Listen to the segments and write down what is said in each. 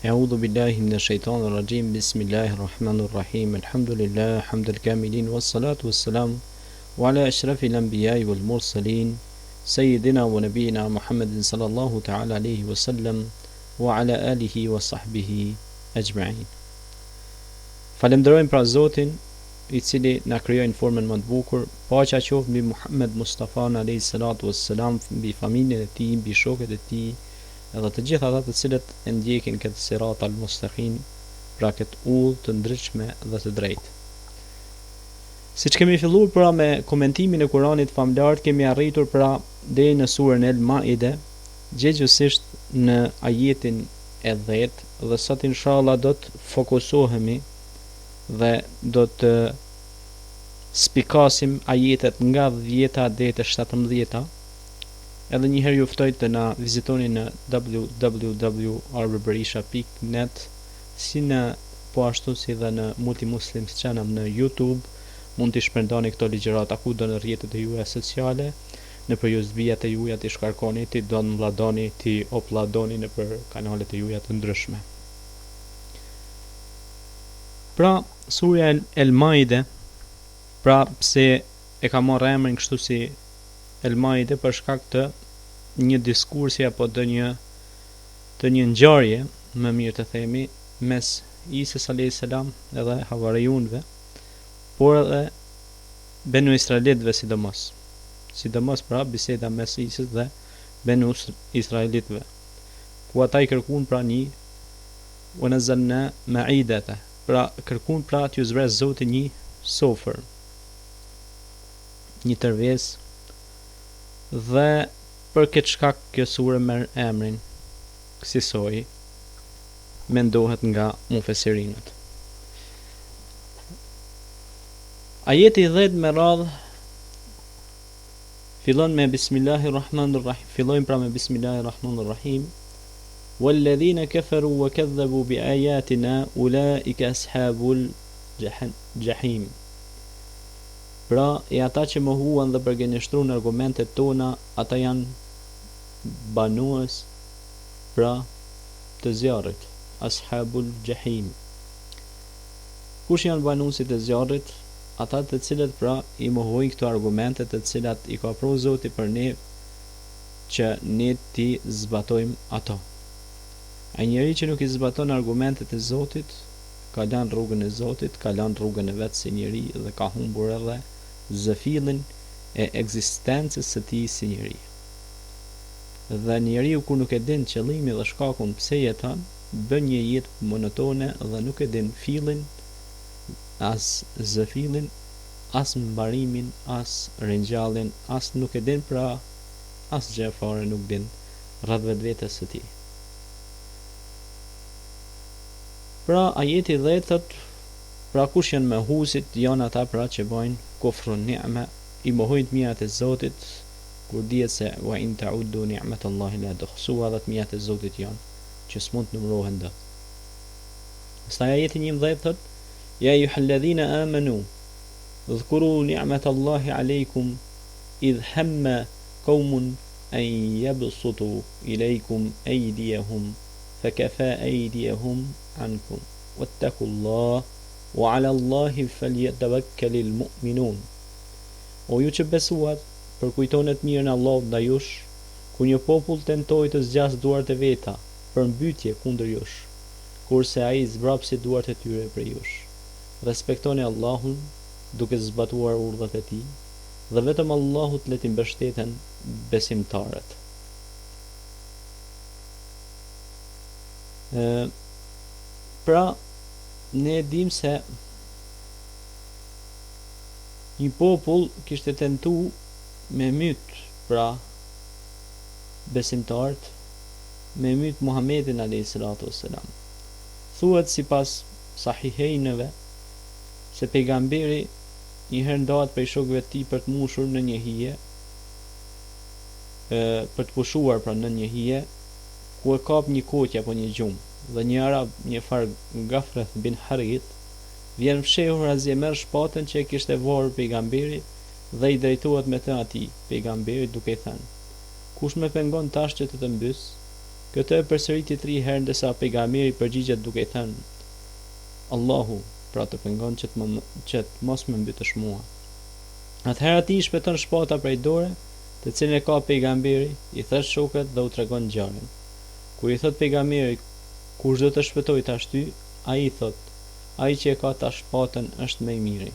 أعوذ بالله من الشيطان الرجيم بسم الله الرحمن الرحيم الحمد لله حمد الكاملين والصلاة والسلام وعلى أشرف الأنبياء والمرسلين سيدنا ونبينا محمد صلى الله تعالى عليه وسلم وعلى آله وصحبه أجمعين. Falemderojmë pra Zotin I cili na krijoi në formën më të bukur, paqja qoftë mbi Muhammed Mustafa alayhi salatu wassalam, mbi familjen e tij, mbi shokët e tij, edhe të gjithë ata të cilët e ndjekin këtë sirat al-mustaqim, pra këtë udhë të ndryshme dhe të drejtë. Siç kemi filluar pra me komentimin e Kuranit famlar, kemi arritur pra deri në surën El-Maide, gjithsesi në ajetin e 10, dhe sot inshallah do të fokusohemi dhe do të spikasim ajetet nga 10 deri te 17. Edhe njëherë ju ftoj të na vizitoni në www.arabberisha.net, si në po ashtu si dhe në Multimuslims Channel në YouTube. Mund t'i shpërndani këto ligjërata kudo në rrjetet e juaja sociale, nëpër USB-jat e juaja t'i shkarkoni, t'i downloadoni, t'i uploadoni nëpër kanalet e juaja të ndryshme. Pra, surja El-Maide, pra pse e ka marrë emrin kështu si El-Maide, për shkak të një diskursi apo të një ngjarje, më mirë të themi, mes Isës alayhis salam edhe havarijunëve, por edhe Benu Israelitëve sidomos pra biseda mes Isës dhe Benu Israelitëve, ku ata I kërkuan pra një wa nazalna ma'idata, pra kërkuan pra t'ju zbres Zoti një sofër, një tërvesë, dhe për këtë shkak kjo sure merr emrin kësaj, mendohet nga mufesirinët. Ajeti 10 me radh fillon me Bismillahirrahmanirrahim. Fillojmë pra me Bismillahirrahmanirrahim. Walladhina kafaru wa kadhabu biayatina ulaika ashabul jahim. Pra, e ata që mohuan dhe përgënjeshtrun argumentet tona, ata janë banues pra të zjarrit, ashabul jahim. Kush janë banuesit e zjarrit? Ata të cilët pra I mohojnë këto argumente të cilat I ka pru Zoti për ne, që ne ti zbatojmë ato. Ai njeri që nuk I zbaton argumentet e Zotit, ka lanë rrugën e Zotit, ka lanë rrugën e vet si njeri dhe ka humbur edhe zëfillin e ekzistencës së tij si njeri. Dhe njeriu kur nuk e din qëllimin dhe shkakun pse jeton, bën një jetë monotone dhe nuk e din fillin, as zëfillin, as mbarimin, as ringjalljen, as nuk e din pra as gjë fare nuk din rreth vetvetes së tij. Pra ajeti 10 thot, pra kush janë mohuesit, janë ata pra që bojnë kufrun ni'me, I mohojnë të mirat e Zotit, kur dihet se wa in ta'uddu ni'matallahi la tuhsuha, dhe të mirat e Zotit janë që s'mund të numërohen dot. Pastaj ajeti 11 thot, ya ayyuhalladhina amanu dhkuru ni'matallahi alaykum idh hamma qaumun an yabsutu ilaykum aydiyahum fakafa aydiyahum ankum wattaqullaha wa 'ala Allahi falyatawakkalul mu'minun. O ju që besuat, përkujtoni të mirën Allahut ndaj jush, kur një popull tentoi të zgjas duart e veta për mbytje kundër jush, kurse ai zbrapsi duart e tyre për jush. Respektoni Allahun duke zbatuar urdhat e tij, dhe vetëm Allahut le t'i mbështeten besimtarët. Pra, ne dim se një popull kishte tentu me myt pra besimtarët, me myt Muhammedin alayhis salatu wassalam. Thuhet sipas sahihejnëve se pejgamberi njëherë ndahet prej shokëve të tij për të mushur në një hije, për të pushuar pra në një hije, ku e kap një koqë apo një gjumë, dhe një arab, një far Gafreth bin Harith, vjen fshehur azje merr shpatën që e kishte varur pejgamberi dhe I drejtohet me të atij pejgamberit duke I thënë: kush më pengon tash që të mbys? Këtë e përsëriti 3 herë ndërsa pejgamberi përgjigjet duke thënë: Allahu, pra të pengon që të mos më mbytësh mua. Atëherë atij shpëton shpata prej dore, të cilën e ka pejgamberi, i thash shokët dhe u tregon ngjarjen. Kur i thot pejgamberi: kush do të shpëtoj tash ty? Ai i thot: ai që e ka tash shpatën është më i miri.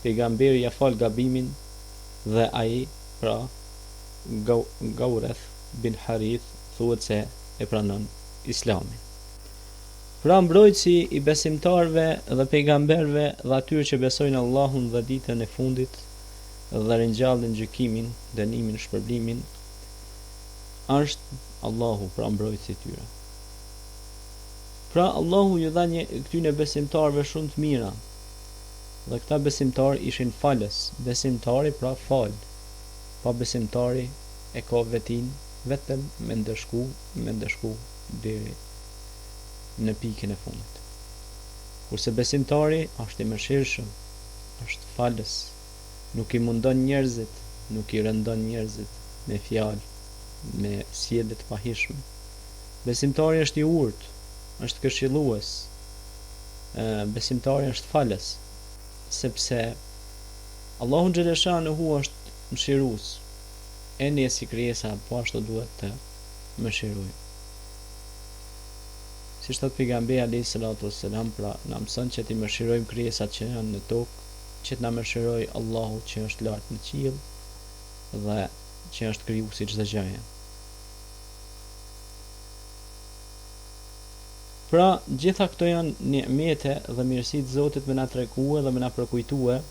Pejgamberi ja fal gabimin dhe ai, pra Gaureth bin Harith, thuhet se e pranon Islamin. Pra mbrojtësi i besimtarve dhe pejgamberve dhe atyre që besojnë Allahun dhe ditën e fundit dhe ringjallin gjykimin, dënimin, shpërblimin, është Allahu, pra mbrojtësi i tyre. Pra Allahu ju dha këtyre besimtarve shumë të mira. Dhe këta besimtarë ishin falës. Besimtari pra fal. Pa besimtari e ka vetin vetëm me ndëshku deri në pikën e fundit. Kurse besimtari është i mëshirshëm, është falës, nuk i mundon njerëzit, nuk i rëndon njerëzit me fjalë, me sjellje të pahishme. Besimtari është i urtë, është këshillues. Besimtari është falës, sepse Allahu xhaleshanuhu është mëshirues. E ne si krijesa po ashtu duhet të mëshirojmë. Si thot pejgamberi alayhi salatu wassalam, pra na mëson që të mëshirojmë krijesat që janë në tokë, që të na mëshiroj Allahu që është lart në qiell dhe që është krijuesi çdo gjëje. Pra, gjitha këto janë ni'mete dhe mirësitë Zotit me na treguar dhe me na përkujtuar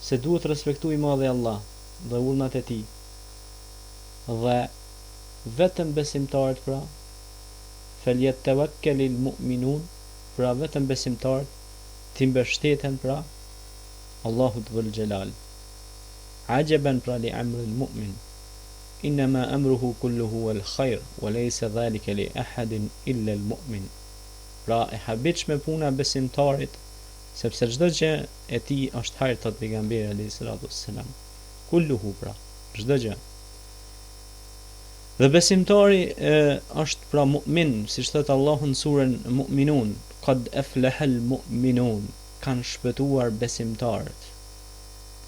se duhet respektuj madhe Allah dhe urnat e tij. Dhe vetëm besimtarët, pra, falyatawakkalul mu'minun, pra vetëm besimtarët të mbështeten pra Allahut dhul Jalal. Ajaban pra li amril mu'min. Innama amruhu kulluhu al khair wa laysa dhalika li ahadin illa al mu'min. Pra e habitshme puna besimtarit, sepse çdo gjë e tij është hajër, thot pejgamberi alayhi salatu wassalam. Kulluhu, pra çdo gjë. Dhe besimtari është pra mu'min, siç thot Allahu në surën Mu'minun, qad aflahal mu'minun, kanë shpëtuar besimtarët.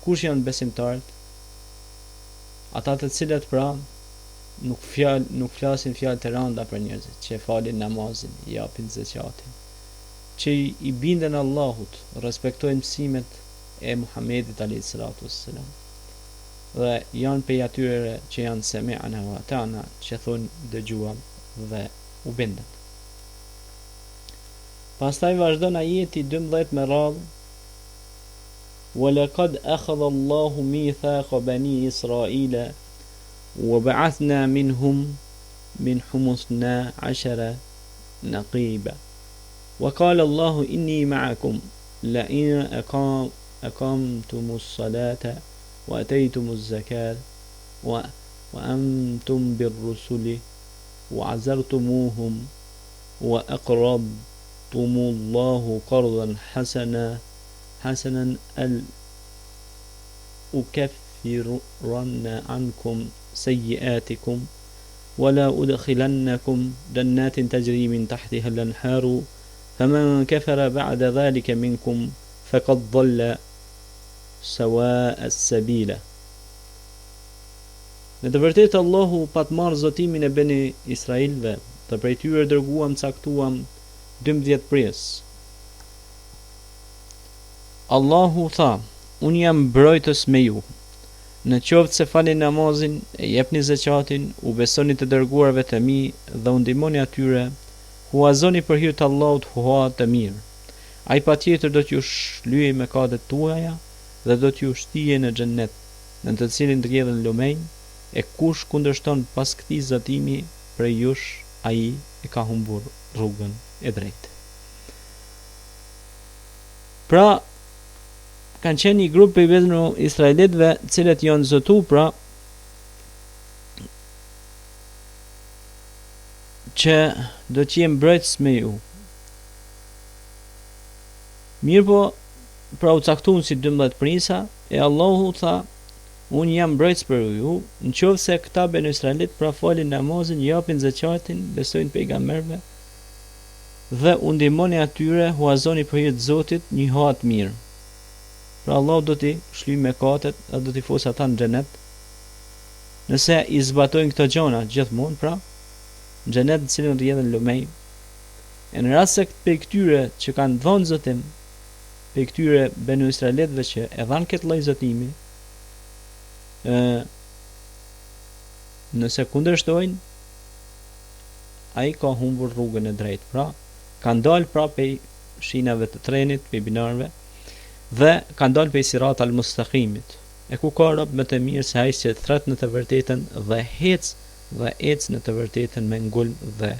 Kush janë besimtarët? Ata të cilët pra nuk flasin fjalë të rënda për njerëzit, që falin namazin, japin zakatin, që i binden Allahut, respektojnë mësimet e Muhamedit alayhi salatu wassalam. Dhe janë prej atyre që janë sami'na wa ata'na, që thonë dëgjuam dhe u bindën. Pastaj vazhdon ajeti 12 me radhë: وَلَقَدْ أَخَذَ اللَّهُ مِيثَاقَ بَنِي إِسْرَائِيلَ وَبَعَثْنَا مِنْهُمْ مِنْهُمْ 12 نَقِيبًا وَقَالَ اللَّهُ إِنِّي مَعَكُمْ لَئِنْ أَقَمْتُمُ الصَّلَاةَ وَأَتَيْتُمُ الزَّكَاةَ وَأَنْتُمْ بِالرُّسُلِ وَعَزَرْتُمُوهُمْ وَأَقْرَضْتُمُ اللَّهُ قَرْضًا حسنا أكفرن عنكم سيئاتكم ولا أدخلنكم جنات تجري من تحتها الأنهار فمن كفر بعد ذلك منكم فقد ضل سواء السبيل. Në të vërtetë Allahu pa të marrë zotimin e Beni Israilve, të prej tyre dërguam, caktuam 12 pres. Allahu tha: unë jam mbrojtës me ju. Në qoftë se falni namazin, e jepni zakatin, u besoni të dërguarve të mi dhe u ndihmoni atyre, huazoni për hir të Allahut hua të mirë. Ai patjetër do t'ju shlyejë mëkatet tuaja dhe do t'ju shtijë në xhennet, në të cilin rrjedhin lumenj, e kush kundërshton pas këtij zotimi prej jush, ai e ka humbur rrugën e drejtë. Pra, kanë qenë një grup për Benu Israelitëve, cilët janë zotu, pra që do të jenë mbrojtës me ju. Mirë po, pra u caktuan si 12 prisa, e Allahu tha: unë jam mbrojtës për ju, në qovë se këta Benu Israelit pra falin namazin, japin zakatin, besojnë pejgamberve, dhe u ndihmoni atyre, huazoni për hir të Zotit një hat mirë. Pra Allah do t'i shlyj mëkatet dhe do t'i fusë ata në xhenet. Nëse i zbatojnë këto gjona gjithmonë, pra në xhenet në cilën rrjedhin lumej. E në rast se për këtyre që kanë dhënë zotim, për këtyre Benu Israelitëve që e dhanë këtë lloj zotimi, nëse kundërshtojnë, ai ka humbur rrugën e drejtë. Pra, kanë dalë pra pej shinave të trenit, pej binarëve, dhe kanë dalë pej sirat al-mustaqimit. E ku ka rob më të mirë se ai që thret në të vërtetën dhe ec në të vërtetën me ngulm dhe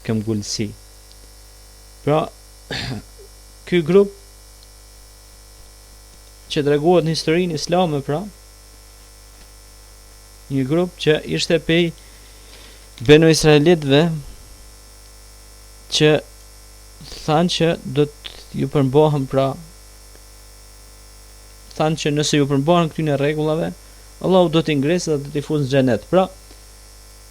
këmbgulsi. Pra, ky grup që treguohet në historinë islame, pra, një grup që ishte pej Benu Israelitëve që thanë që do të ju përmbahen, pra thanë që nëse ju përmbahen këtyre rregullave, Allahu do t'i ngresë dhe do t'i fusë në xhenet. Pra,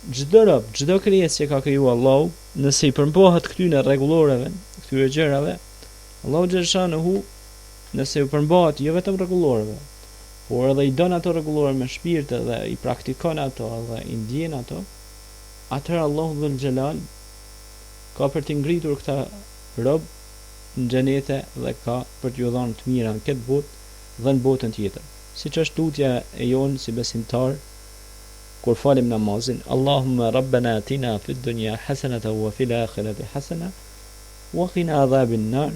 çdo rob, çdo krijesë që ka krijuar Allahu, nëse i përmbahet këtyre rregulloreve, këtyre gjërave, Allahu xhaleshanuhu, nëse ju përmbahet jo vetëm rregulloreve, por edhe i don ato rregullore me shpirt dhe i praktikon ato dhe i ndjen ato, atëherë Allahu dhul xhelal ka për t'i ngritur këta rob në xhenete dhe ka për t'ju dhënë të mira në këtë botë dhe në botën tjetër. Siç është tutja e jonë si besimtar kur falim namazin, Allahumma rabbana atina fid dunya hasanatan wa fil akhirati hasana wa qina adhabin nar.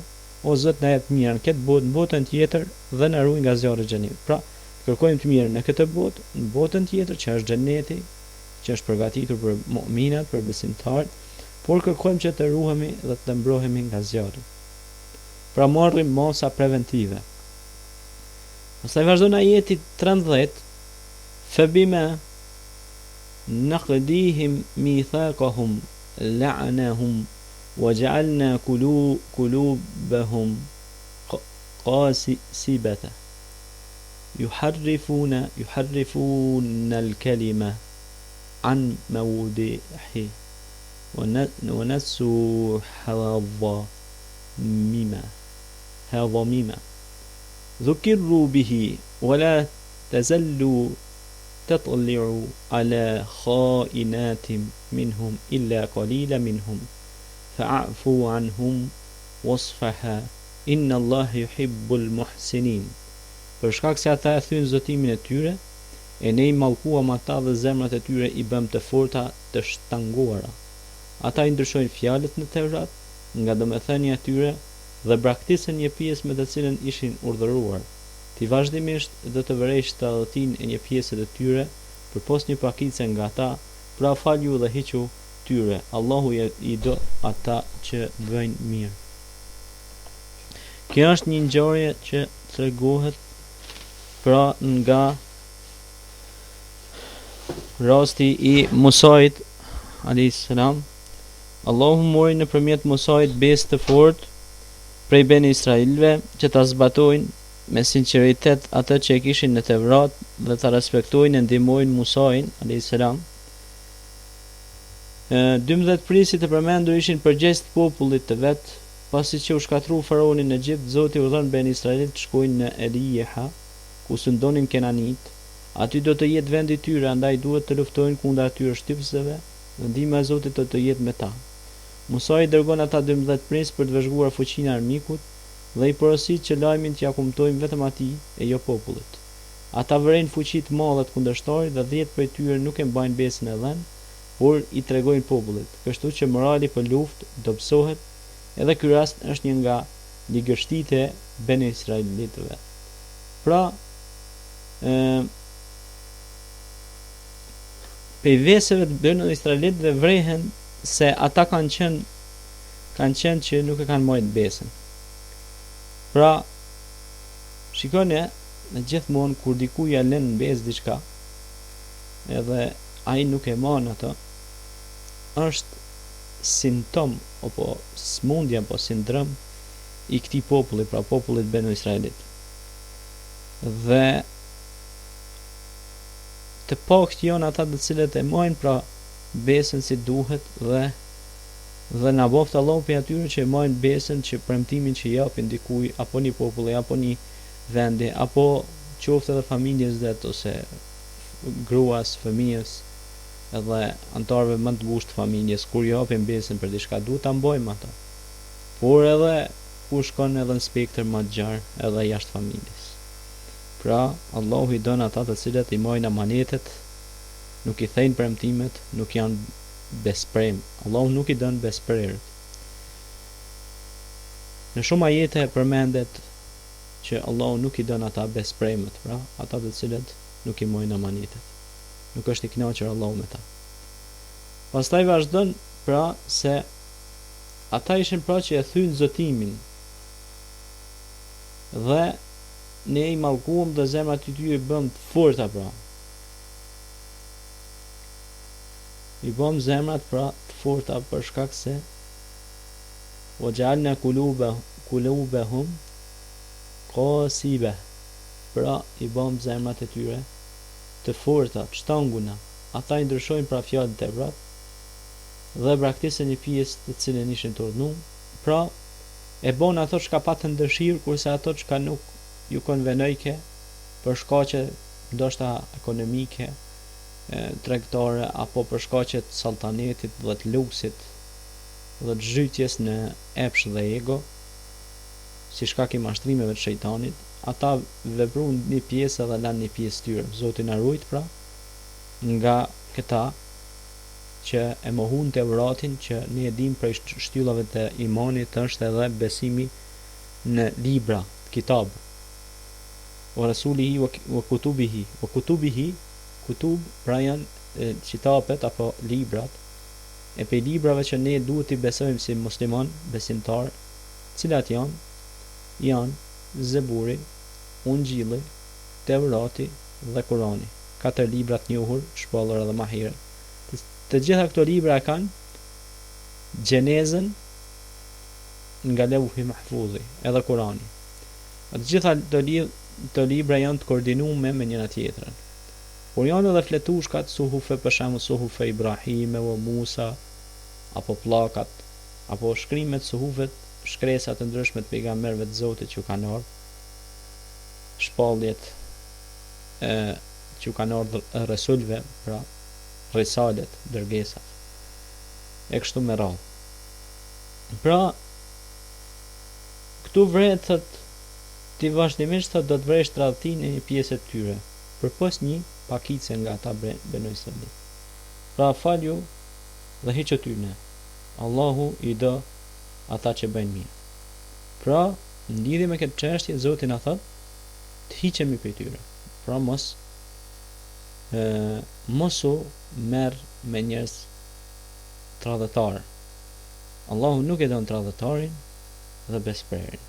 O Zot, na jep mirë në këtë botë, në botën tjetër dhe na ruaj nga zjarri i xhenit. Pra, kërkojmë të mirë në këtë botë, në botën tjetër që është xheneti, që është përgatitur për mu'minat, për besimtarët, por kërkojmë që të ruhemi dhe të mbrohemi nga zjarri. Pra marrim mosa preventive. Pastaj vazhdon ajeti 13, fabima naqdihim mithaqahum la'anahum وجعلنا قلوبهم قاسية يحرفون الكلمة عن مواضعه ونسوا حظا مما ذكروا به ولا تزلوا تطلع على خائنات منهم إلا قليلا منهم فاعفوا عنهم wasfaha inna Allah yuhibbul muhsinin. Për shkak se ata e thyn zotimin e tyre, e ne i mallkuam ata dhe zemrat e tyre i bëm të forta, të shtanguara. Ata i ndryshojnë fjalët në Teurat nga domethënia e tyre dhe braktisën një pjesë me të cilën ishin urdhëruar. Ti vazhdimisht do të vëresh tradhtin e një pjesë të tyre përpos një pakicë nga ata, pra falju dhe hiqu tyre. Allahu i do ata që bëjnë mirë. Kjo është një ngjarje që tregohet pra nga rasti i Musait alayhis salam. Allahu mori nëpërmjet Musait besë të fortë prej Beni Israilëve që ta zbatojnë me sinqeritet atë që e kishin në Tevrat dhe ta respektojnë e ndihmojnë Musain alayhis salam. 12 prisi të përmendur ishin përgjegjës të popullit të vet, pasi që u shkatru faraonin në Egjipt, Zoti u dhën Ben Israilit të shkojnë në Eliha, ku sundonin Kenanit. Aty do të jetë vendi i tyre, andaj duhet të luftojnë kundër atyre shtypseve, dhe ndihma e Zotit do të jetë me ta. Musa i dërgon ata 12 prins për të vëzhguar fuqinë e armikut dhe i porosit që lajmin t'ia kumtojnë vetëm atij e jo popullit. Ata vëren fuqi të madhe të kundërshtarit dhe 10 prej tyre nuk e mbajnë besën e dhënë, por i tregojnë popullit, kështu që morali për luftë dobësohet, edhe ky rast është një nga ligështitë e Beni Israilitëve. Pra, pejveseve të Beni Israilitëve vrehen se ata kanë qenë që nuk e kanë marrë besën. Pra, shikoni, në gjithmonë kur dikuj ja lën besë diçka, edhe ai nuk e mon ato, është simptom apo smundje apo sindrom i këtij populli, pra popullit Benu Israilit. Dhe të pakt janë ata të cilët e mojnë pra besën si duhet dhe na boft Allahu për atyre që e mojnë besën që premtimin që japin dikuj apo një populli apo një vendi apo qoftë edhe familjes vet ose gruas, fëmijës edhe antarëve më të ngushtë familjes kur japin besën për diçka duhet ta mbojmë ata. Por edhe ku shkon edhe në spektër më të gjarë edhe jashtë familjes. Pra, Allahu i don ata të cilët i mojnë amanetet, nuk i thejnë premtimet, nuk janë besprem. Allahu nuk i don besprerët. Në shumë ajete përmendet që Allahu nuk i don ata bespremët, pra, ata të cilët nuk i mojnë amanetet. Nuk është i kënaqur Allahu me ta. Pastaj vazhdon pra se ata ishin pra që e thyn zotimin dhe ne i mallkuam dhe zemrat e tyre bëm të forta pra. I bëm zemrat pra të forta për shkak se wa ja'alna qulubahum qasiba. Pra i bëm zemrat e tyre të forta, të shtanguna. Ata i ndryshojnë pra fjalët e vrat dhe braktisën një pjesë të cilën ishin të urdhnuar. Pra e bon ato çka patën dëshirë kurse ato çka nuk ju konvenojke për shkaqe ndoshta ekonomike, tregtare apo për shkaqe të salltanetit dhe të luksit dhe të zhytjes në epsh dhe ego, si shkak i mashtrimeve të shejtanit, ata vepruan një pjesë dhe lanë një pjesë tyre. Zoti na ruajt pra nga këta që e mohun të vratin që ne e dim prej shtyllave të imanit është edhe besimi në libra, kitab. Wa rasulihi wa kutubihi, kutub pra janë kitabet apo librat, e pe librave që ne duhet i besojmë si musliman, besimtar, cilat janë Zeburi, Ungjilli, Tevrati dhe Kurani. 4 libra të njohur, shpallur edhe më herët. Të gjitha këto libra kanë Gjenezën nga Lawhi Mahfuzi, edhe Kurani. Të gjitha të libra janë të koordinuar me njëra tjetrën. Por janë edhe fletushkat, suhufe për shembull suhufe Ibrahime o Musa, apo pllakat, apo shkrimet suhufet, shkresat të ndryshme të pejgamberëve të Zotit që kanë ardhur, shpalljet që kanë ardhur rasulve, pra risalet, dërgesat, e kështu me radhë. Pra, këtu vret thot ti vazhdimisht thot do të vresh tradhtinë e një pjesë të tyre, përpos një pakice nga ata Benu Israil. Pra falju dhe hiqë tyne. Allahu i do ata që bëjnë mirë. Pra, në lidhje me këtë çështje, Zoti na thot të hiqemi prej tyre. Pra mos u merr me njerëz tradhëtar. Allahu nuk e don tradhëtarin dhe besprerin.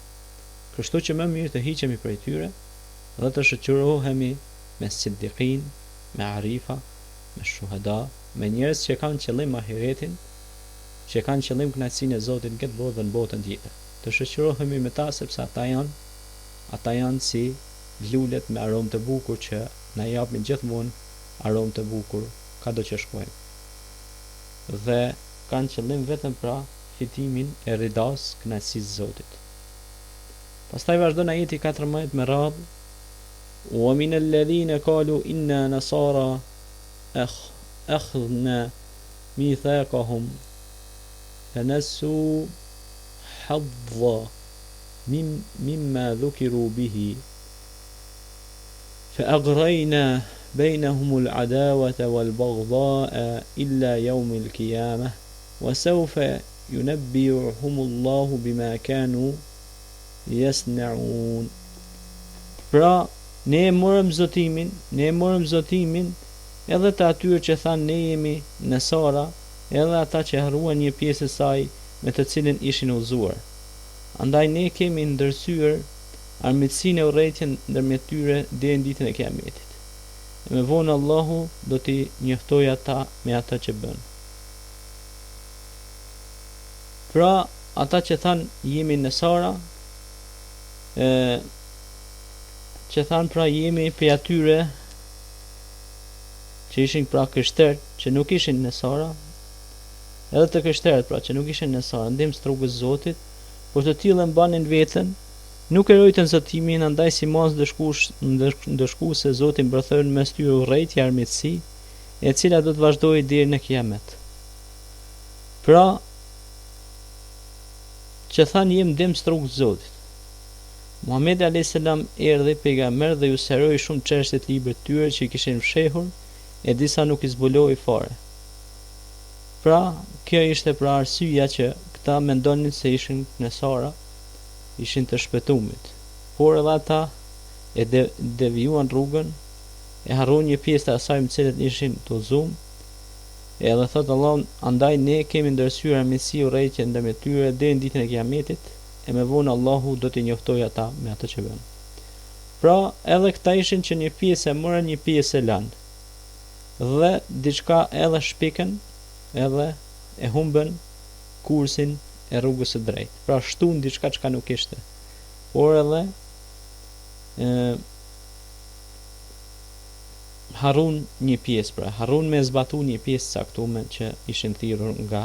Kështu që më mirë të hiqemi prej tyre dhe të shoqërohemi me siddiqin, me arifa, me shuhada, me njerëz që kanë qëllim ahiretin, që kanë qëllim kënaqësinë e Zotit në këtë botë dhe në botën tjetër. Të shoqërohemi me ta sepse ata janë si lulet me aromë të bukur që na japin gjithmonë aromë të bukur kado që shkojmë. Dhe kanë qëllim vetëm pra fitimin e ridas kënaqësisë Zotit. Pastaj vazhdon ajeti 14 me radhë: "Wa min alladhina qalu inna nasara akhadna mithaqahum fanasu hadda mimma dhukiru bihi فأغرينا بينهم العداوة والبغضاء إلا يوم القيامة وسوف ينبئهم الله بما كانوا يصنعون." Pra, ne e morëm zotimin edhe të atyre që thanë ne jemi Nesara, edhe ata që harruan një pjesë e saj me të cilën ishin udhëzuar. Andaj ne kemi ndërsyer armiqsinë e urrëtitjen ndërmjet tyre deri në ditën e Kiametit. E me vonë Allahu do t'i njoftojë ata me ata që bën. Pra, ata që thanë jemi Nesara, që thanë pra jemi për atyre që ishin pra krishterë, që nuk ishin nesara, edhe të krishterët pra që nuk ishin nesara, ndihmës të rrugës Zotit, por të tillë mbanin veten, nuk e rojtën zotimin, andaj si mas ndëshkuese Zoti mbretëron mes tyre urrejtje armiqësi, e cila do të vazhdojë deri në Kiamet. Pra, që thanë jem ndihmës të rrugës Zotit. Muhamedi a.s. erdhi pejgamber dhe ju sqaroi shumë çështje të librit të tyre që i kishin fshehur, e disa nuk i zbuloi fare. Pra, kjo ishte pra arsyeja që këta mendonin se ishin nesara, ishin të shpëtumit, por edhe ata e devijuan rrugën, e harruan një pjesë të asaj me cilët ishin të udhëzuar, edhe thot Allah, andaj ne kemi ndërsyer armiqësi urrejtje ndërmjet tyre deri në ditën e Kiametit, e me vonë Allahu do t'i njoftojë ata me atë që bën. Pra, edhe këta ishin që një pjesë e morën, një pjesë e lanë, dhe diçka edhe shpikën, edhe e humbën kursin e rrugës së drejtë. Pra shtun diçka çka nuk ishte. Por edhe harrun një pjesë, pra harrun me zbatu një pjesë caktuar që ishin thirrur nga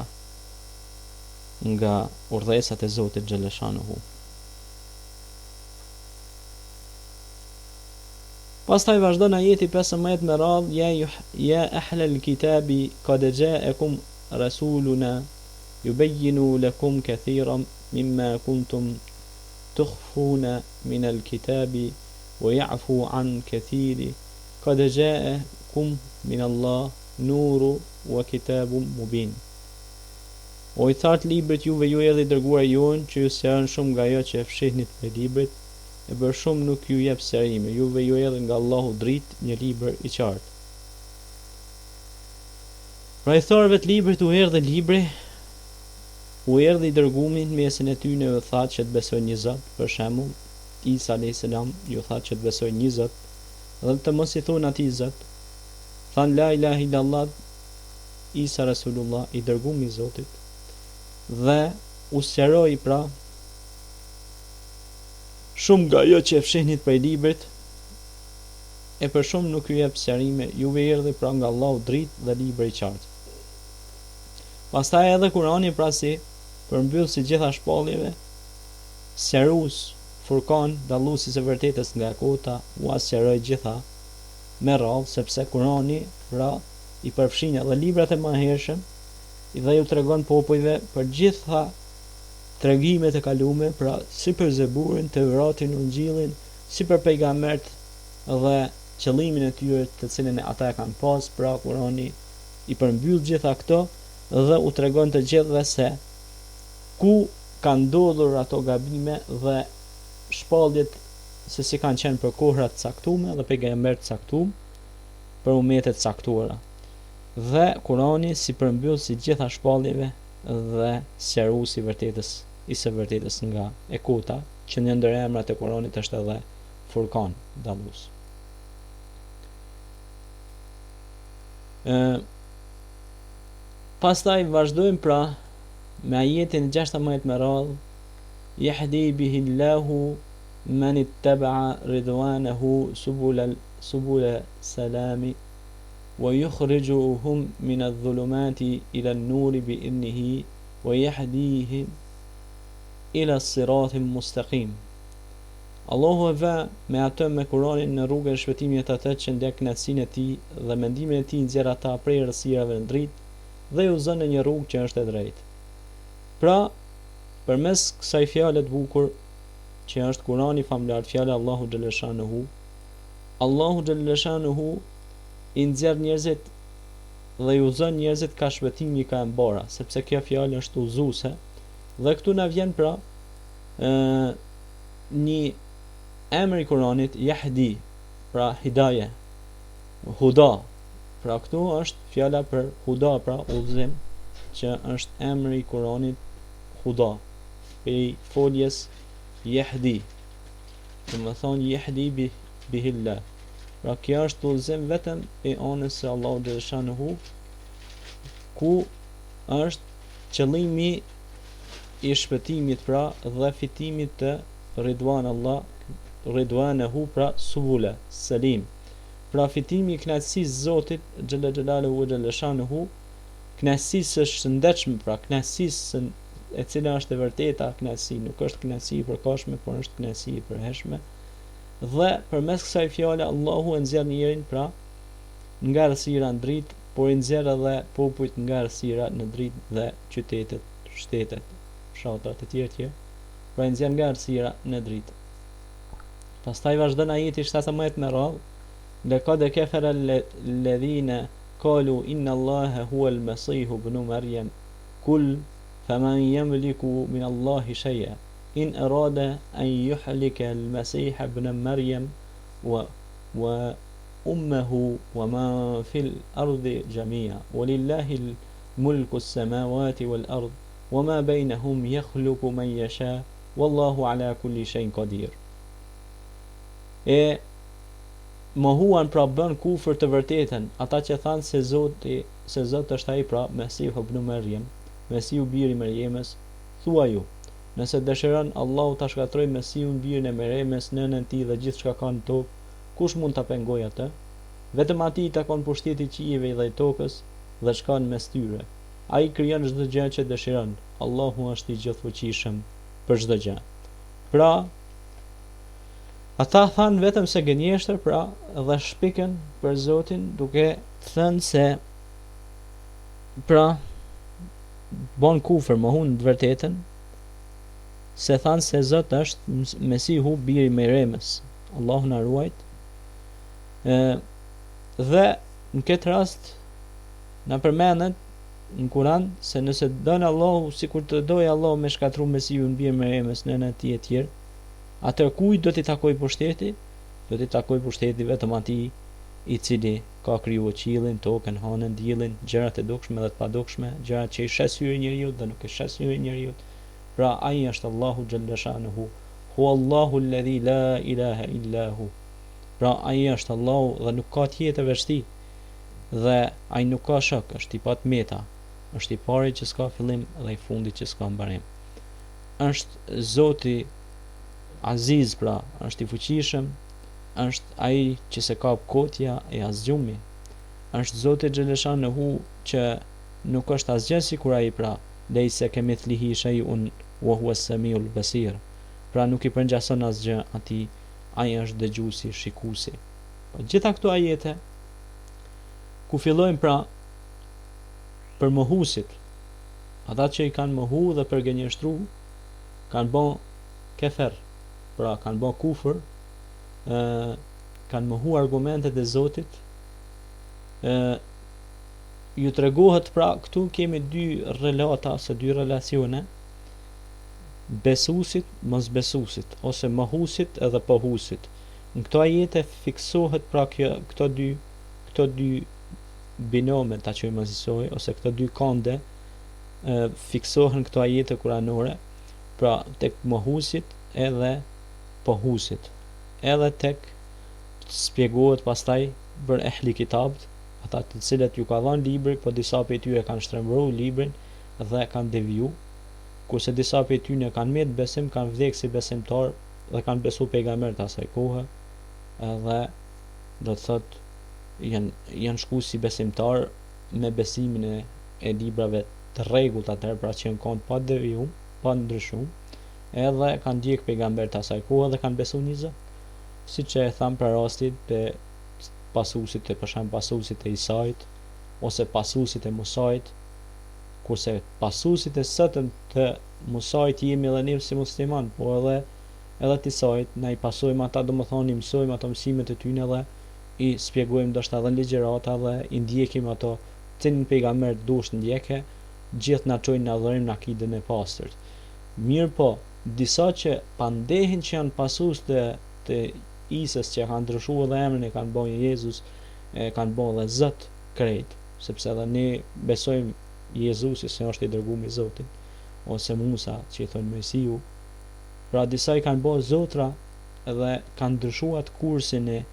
urdhësat e Zotit xhaleshanuhu. Pastaj vazhdon ajeti 15 me radhë, ja ahlal kitabi qad ja'akum rasuluna yubayyinu lakum kathiran mimma kuntum tukhfuna min al-kitabi wa ya'fu an kathiri qad ja'akum min Allah nuru wa kitabun mubin. O i thart librit juve ju erdhi dërguar jon që ju sqaron shumë nga ajo që e fshihnit për librit, e për shumë nuk ju jep sqarime, juve ju erdhi nga Allahu dritë një libër i qartë. Pra i thorëve të librit u erdhi libri, u erdhi dërgumi në mesin e tyre, u tha që të besojnë një Zot, për shembull, Isa a.s. ju tha që të besojnë një Zot, dhe të mos i thonë atij Zot. Than la ilaha illallah, Isa Rasulullah, i dërgumi i Zotit, dhe u sqaroi pra shumë nga ajo që e fshihnit prej librit, e për shumë nuk ju jep sqarime, juve erdhi pra nga Allahu dritë dhe libër i qartë. Pastaj edhe Kurani pra si përmbyll si gjitha shpalljeve, sqarues, furkan, dalluesi së vërtetës nga e kota, u sqaroi gjitha me radhë, sepse Kurani pra i përfshin edhe librat e mëhershëm, dhe ju tregon popujve për gjitha tregimet e kaluara, pra si për Zeburin, Tevratin, Ungjillin, si për pejgambert dhe qëllimin e tyre të cilën ata e kanë pas, pra Kurani i përmbyll gjitha këto dhe u tregon të gjithëve se ku kanë ndodhur ato gabime dhe shpalljet se si kanë qenë për kohra të caktuara dhe pejgambert të caktuar për umetet të caktuara. Dhe Kurani si përmbyll si gjitha shpalljeve dhe sqarues i së vërtetës nga e kota, që në ndër emrat e Kuranit është edhe Furkan, dallues. Pastaj vazhdojmë pra me ajetin 16 me radhë, yahdi bihi Allahu man ittaba'a ridwanahu subula salami wa yukhrijuhum min adh-dhulumati ila an-nuri bi idnihi wa yahdihim ila as-siratin mustaqim. Allahu e vë me atë me Kur'anin në rrugën e shpëtimit atë që ndjek kënaqësinë e tij dhe mendimin e tij nxjerr ata prej errësirave në dritë dhe ju zon në një rrugë që është e drejtë. Pra, përmes kësaj fjale të bukur që është Kur'ani famlar, fjala Allahu xhaleshanuhu, Allahu xhaleshanuhu i nxjerr njerëzit dhe ju zon njerëzit ka shpëtimi ka mbara, sepse kjo fjalë është udhëzuese dhe këtu na vjen pra një emri i Kuranit yahdi, pra hidaye, huda. Pra këtu është fjala për huda, pra udhëzim, që është emri i Kuranit huda, pe foljes yahdi. Do të thonë yahdi bihillah. Pra kjo është udhëzim vetëm e anës së Allahu xhaleshanuhu, ku është qëllimi i shpëtimit pra dhe fitimit të ridwanahu, pra subula salim, pra fitimi i kënaqësisë Zotit xhalla xhelaluhu xhalla shanuhu, kënaqësisë së shëndetshme, pra kënaqësisë e cila është e vërteta kënaqësi, nuk është kënaqësi e përkohshme, por është kënaqësi e përhershme. Dhe përmes kësaj fjale Allahu e nxjerr njerin pra nga errësira në dritë, por i nxjerr edhe popujt nga errësira në dritë dhe qytetet, shtetet, fshatrat e tjerë, pra i nxjerr nga errësira në dritë. Pastaj vazhdon ajeti 17 me radhë: laqad kafara alladhina qalu inna Allaha huwa al-masih ibn Maryam kul faman yamliku min Allahi shay'a in arada an yuhlika al-masih ibn Maryam wa ummuhu wa man fil ardi jami'a walillahi mulku as-samawati wal ard wama baynahum yakhluqu man yasha wallahu ala kulli shay'in qadir. E mohuan pra bën kufër të vërtetën ata që thanë se Zoti është ai pra Mesihu ibn Maryam, Mesihu biri i Maryemës. Thua ju, nëse dëshiron Allahu ta shkatroj Mesihun birin e Maryemës, nënën e tij dhe gjithçka ka në tokë, kush mund ta pengojë atë? Vetëm atij i takon pushteti i qiejve dhe i tokës dhe çka në mes tyre. Ai krijon çdo gjë që dëshiron. Allahu është i gjithfuqishëm për çdo gjë. Pra ata thanë vetëm se gënjeshtër, pra dhe shpiken për Zotin, duke thënë se pra bon kufër, mohun të vërtetën, se thanë se Zot është Mesihu biri i Maryemës. Allahu na ruajt. Dhe në këtë rast na përmendet në Kur'an se nëse don Allahu, sikur të dojë Allahu me shkatru Mesihun biri i Maryemës, nënën e tij e tjerë, atër kujt do t'i takoj pushteti? Do t'i takoj pushteti vetëm atij i cili ka krijuar qiellin, tokën, hënën, diellin, gjërat e dukshme dhe të padukshme, gjërat që i shes hyri njeriu dhe nuk i shes hyri njeriu. Pra ai është Allahu xhalla shanuhu, hu Allahu alladhi la ilaha illa hu. Pra ai është Allahu dhe nuk ka tjetër veç tij. Dhe ai nuk ka shok, është i patmeta, është i pari që s'ka fillim dhe i fundit që s'ka mbarim. Është Zoti Aziz, pra është i fuqishëm, është ai që se ka kotja e asgjumi, është Zoti xhaleshanuhu që nuk është asgjë sikur ai, pra lejse kemithlihi shay'un wa huwa as-sami'ul basir, pra nuk i përngjason asgjë atij, ai është dëgjuesi, shikuesi. Gjitha këto ajete ku fillojnë pra për mohusit, ata që i kanë mohu dhe përgënjeshtru, kanë bën kefer, pra kanë bën kufër, kanë mohu argumentet e Zotit. Ju tregohet pra këtu kemi dy relata ose dy relacione, besusit, mosbesusit, ose mohusit edhe pohusit. Në këto ajete fiksohet pra këto dy binome, ta quajmë asoj, ose këto dy konde fiksohen këto ajete kuranore, pra tek mohusit edhe pohusit. Edhe tek shpjegohet pastaj për ehli kitabët, ata të cilët ju ka dhënë libri, po disa prej tyre kanë shtrembruar librin dhe kanë deviju, kurse disa prej tyre kanë mbet besim, kanë vdekur si besimtar dhe kanë besuar pejgamberët asaj kohe, edhe do të thotë janë shkuar si besimtar me besimin e librave të rregullt atëherë, pra që janë kanë pa deviju, pa ndryshuar, edhe kanë ndjek pejgamberët asaj kohe dhe kanë besuar në Zot. Siç e tham për rastin të pasuesit e pasuesit e Isait ose pasuesit e Musait, kurse pasuesit e sotëm të Musait jemi edhe ne si musliman, po edhe të Isait, ne i pasojmë ata, domethënë i mësojmë ato mësimet e tyre dhe i shpjegojmë ndoshta edhe ligjërata dhe i ndjekim ato cilin pejgamber dush ndjekë, gjithë na çojnë në adhurim në akiden e pastërt. Mirë po, disa që pandehen që janë pasues të Isës, që kanë ndryshuar dhe emrin e kanë bërë Jezus, kanë bërë dhe Zot krejt, sepse edhe ne besojmë Jezusi se është i dërguar i Zotit, ose Musa që i thonë Mesiu. Pra disa i kanë bërë zotra dhe kanë ndryshuar kursin e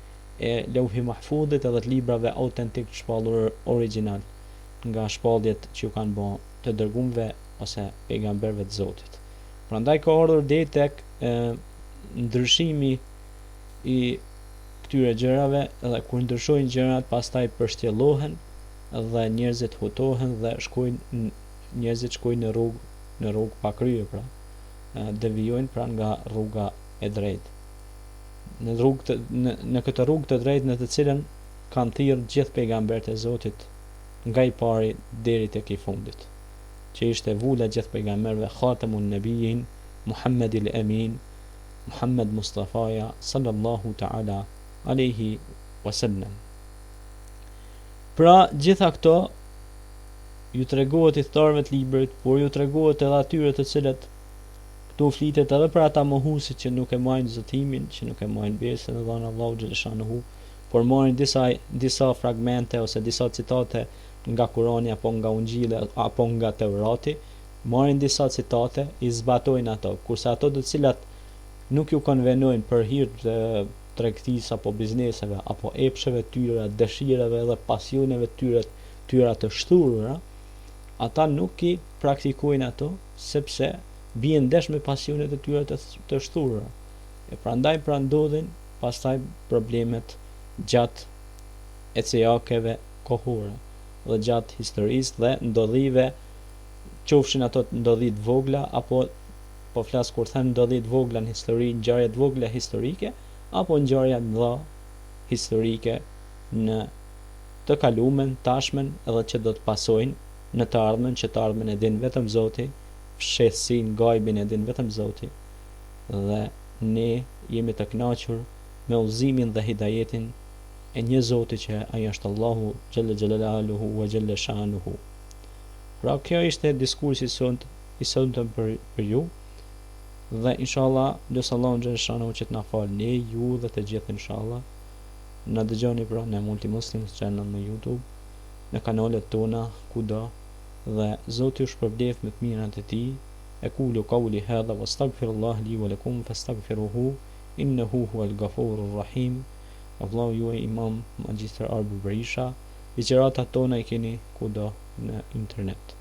Lauhi Mahfudit edhe të librave autentik të shpallur original nga shpalljet që u kanë bërë të dërguarve ose pejgamberëve të Zotit. Prandaj ka ardhur deri tek ndryshimi i këtyre gjërave dhe kur ndryshojnë gjërat pastaj përshtjellohen dhe njerëzit hutohen dhe njerëzit shkojnë në rrugë pa krye, pra devijojnë pra nga rruga e drejtë. Në këtë rrugë të drejtë në të cilën kanë thirrë gjithë pejgamberët e Zotit, nga i pari deri tek i fundit, që ishte vula gjithë pejgamberëve, Khatamun Nabiyyin, Muhammedil Amin, Muhammed Mustafaja sallallahu ta'ala alaihi wasallam. Pra gjitha këto ju tregohet i thtarëve të librit, por ju tregohet edhe atyre të cilët këtu flitet edhe për ata mohuesit që nuk e marrin zotimin, që nuk e marrin besën e dhënë Allahu xhaleshanuhu, por marrin disa fragmente ose disa citate nga Kurani apo nga Ungjili apo nga Teurati, marrin disa citate, i zbatojnë ato, kurse ato të cilat nuk ju konvenojnë për hir të tregtisë apo bizneseve apo epsheve tyre, dëshirave dhe pasioneve tyre të shturura, ata nuk i praktikojnë ato sepse bien ndesh me pasionet e tyre të shturura. E prandaj ndodhin pastaj problemet gjatë ecejakeve kohore dhe gjatë historisë dhe ndodhive, qofshin ato ndodhi të vogla apo po flas kur them ndodhi të vogla në histori, ngjarje të vogla historike apo ngjarje të mëdha historike në të kalumen, tashmen edhe që do të pasojnë në të ardhmen, që të ardhmen e din vetëm Zoti, fshehsin, gajbin e din vetëm Zoti, dhe ne jemi të kënaqur me udhëzimin dhe hidajetin e një Zoti që ai është Allahu xhalla xhelaluhu wa xhalla shanuhu. Pra kjo ishte diskursi i sotëm për ju, dhe inshallah lutem Allahun xhalla shanuhu që të na falë ne, ju dhe të gjithë inshallah. Na dëgjoni pra në Multimuslims Channel në YouTube, në kanalet tona kudo, dhe Zoti ju shpërblef me të mirat e tij. Aqulu qawli hadha wastaghfirullah li wa lakum fastaghfiruhu innahu huwal ghafurur rahim. Allahu ju e Imam Magjistër Arbi Berisha, ligjëratat tona i keni kudo në internet.